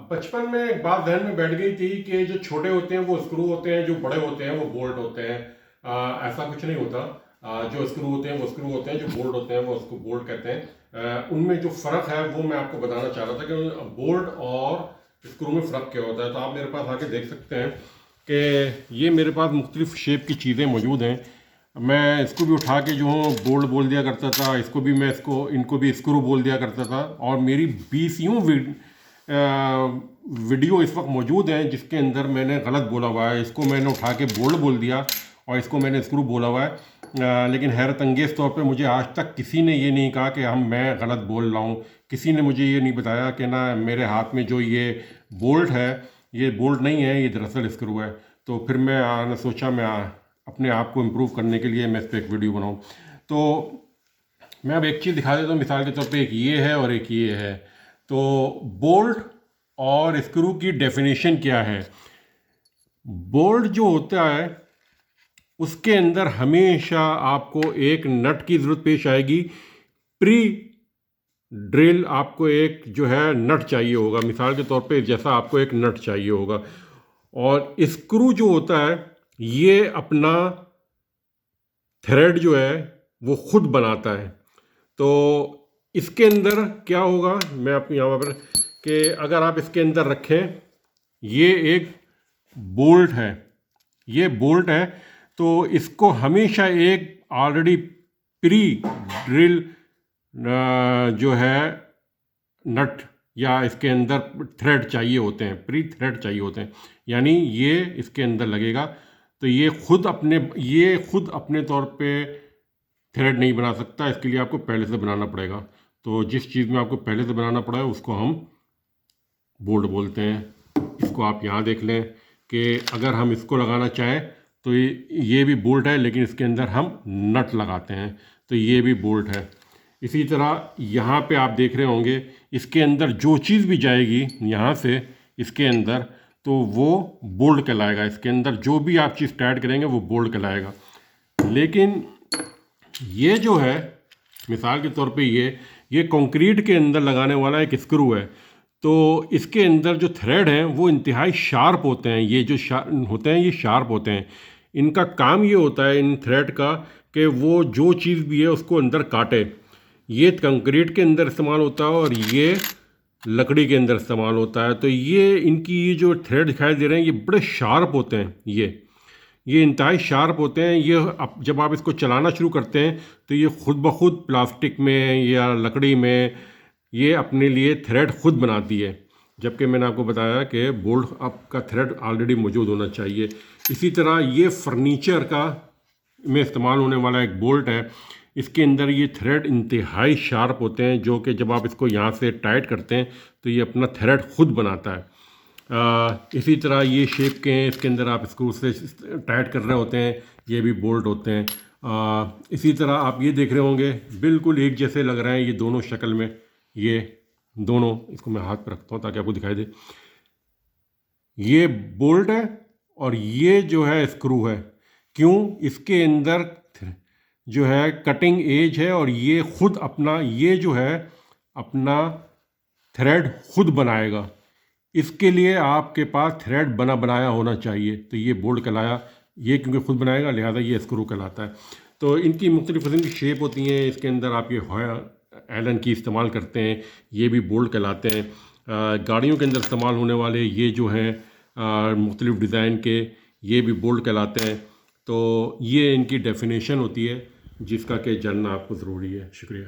बचपन में एक बात जहन में बैठ गई थी कि जो छोटे होते हैं वो स्क्रू होते हैं, जो बड़े होते हैं वो बोल्ट होते हैं। ऐसा कुछ नहीं होता। जो स्क्रू होते हैं वो स्क्रू होते हैं, जो बोल्ट होते हैं वो उसको बोल्ट कहते हैं। उनमें जो फ़र्क है वो मैं आपको बताना चाह रहा था कि बोल्ट और स्क्रू में फ़र्क क्या होता है। तो आप मेरे पास आके देख सकते हैं कि ये मेरे पास मुख्तलिफ़ शेप की चीज़ें मौजूद हैं। मैं इसको भी उठा के जो हूँ बोल्ट बोल दिया करता था, इसको भी मैं इनको भी स्क्रू बोल दिया करता था। और मेरी 20 वीडियो इस वक्त मौजूद हैं जिसके अंदर मैंने गलत बोला हुआ है। इसको मैंने उठा के बोल्ट बोल दिया और इसको मैंने स्क्रू बोला हुआ है। लेकिन हैरत अंगेज़ तौर पे मुझे आज तक किसी ने ये नहीं कहा कि मैं गलत बोल रहा हूँ। किसी ने मुझे ये नहीं बताया कि ना मेरे हाथ में जो ये बोल्ट है ये बोल्ट नहीं है, ये दरअसल स्क्रू है। तो फिर मैंने सोचा अपने आप को इम्प्रूव करने के लिए मैं इस पर एक वीडियो बनाऊँ। तो मैं अब एक चीज़ दिखा देता हूँ मिसाल के तौर पे, एक ये है और एक ये है। तो बोल्ट और स्क्रू की डेफिनेशन क्या है। बोल्ट जो होता है उसके अंदर हमेशा आपको एक नट की ज़रूरत पेश आएगी। प्री ड्रिल आपको एक जो है नट चाहिए होगा, मिसाल के तौर पे जैसा आपको एक नट चाहिए होगा। और स्क्रू जो होता है ये अपना थ्रेड जो है वो खुद बनाता है। तो इसके अंदर क्या होगा, मैं अपनी यहाँ पर कि अगर आप इसके अंदर रखें, ये एक बोल्ट है, ये बोल्ट है। तो इसको हमेशा एक ऑलरेडी प्री ड्रिल जो है नट या इसके अंदर थ्रेड चाहिए होते हैं, प्री थ्रेड चाहिए होते हैं। यानी ये इसके अंदर लगेगा। तो ये खुद अपने तौर पे थ्रेड नहीं बना सकता, इसके लिए आपको पहले से बनाना पड़ेगा। तो जिस चीज़ में आपको पहले से बनाना पड़ा है उसको हम बोल्ट बोलते हैं। इसको आप यहाँ देख लें कि अगर हम इसको लगाना चाहें तो ये भी बोल्ट है, लेकिन इसके अंदर हम नट लगाते हैं, तो ये भी बोल्ट है। इसी तरह यहाँ पे आप देख रहे होंगे इसके अंदर जो चीज़ भी जाएगी यहाँ से इसके अंदर, तो वो बोल्ट कहलाएगा। इसके अंदर जो भी आप चीज़ टाइट करेंगे वो बोल्ट कहलाएगा। लेकिन ये जो है मिसाल के तौर पे ये कंक्रीट के अंदर लगाने वाला एक स्क्रू है। तो इसके अंदर जो थ्रेड हैं वो इंतहाई शार्प होते हैं। ये जो होते हैं ये शार्प होते हैं। इनका काम ये होता है इन थ्रेड का कि वो जो चीज़ भी है उसको अंदर काटे। ये कंक्रीट के अंदर इस्तेमाल होता है और ये लकड़ी के अंदर इस्तेमाल होता है। तो ये जो थ्रेड दिखाई दे रहे हैं ये बड़े शार्प होते हैं। ये इंतहाई शार्प होते हैं। जब आप इसको चलाना शुरू करते हैं तो ये खुद ब खुद प्लास्टिक में या लकड़ी में ये अपने लिए थ्रेड खुद बनाती है। जबकि मैंने आपको बताया कि बोल्ट आपका थ्रेड ऑलरेडी मौजूद होना चाहिए। इसी तरह ये फर्नीचर में इस्तेमाल होने वाला एक बोल्ट है। इसके अंदर ये थ्रेड इंतहाई शार्प होते हैं, जो कि जब आप इसको यहाँ से टाइट करते हैं तो ये अपना थ्रेड खुद बनाता है। इसी तरह ये शेप के हैं, इसके अंदर आप स्क्रू से टाइट कर रहे होते हैं, ये भी बोल्ट होते हैं। इसी तरह आप ये देख रहे होंगे बिल्कुल एक जैसे लग रहे हैं ये दोनों शक्ल में। ये दोनों, इसको मैं हाथ पर रखता हूँ ताकि आपको दिखाई दे। ये बोल्ट है और ये जो है स्क्रू है। क्यों? इसके अंदर जो है कटिंग एज है और ये खुद ये जो है अपना थ्रेड खुद बनाएगा। इसके लिए आपके पास थ्रेड बनाया होना चाहिए। तो ये बोल्ट कहलाया, ये क्योंकि खुद बनाएगा लिहाजा ये स्क्रू कहलाता है। तो इनकी मुख्तलिफ़ किस्म की शेप होती हैं। इसके अंदर आप ये एलन की इस्तेमाल करते हैं, ये भी बोल्ट कहलाते हैं। गाड़ियों के अंदर इस्तेमाल होने वाले ये जो हैं मुख्तलिफ़ डिज़ाइन के, ये भी बोल्ट कहलाते हैं। तो ये इनकी डेफिनेशन होती है जिसका कि जानना आपको ज़रूरी है। शुक्रिया।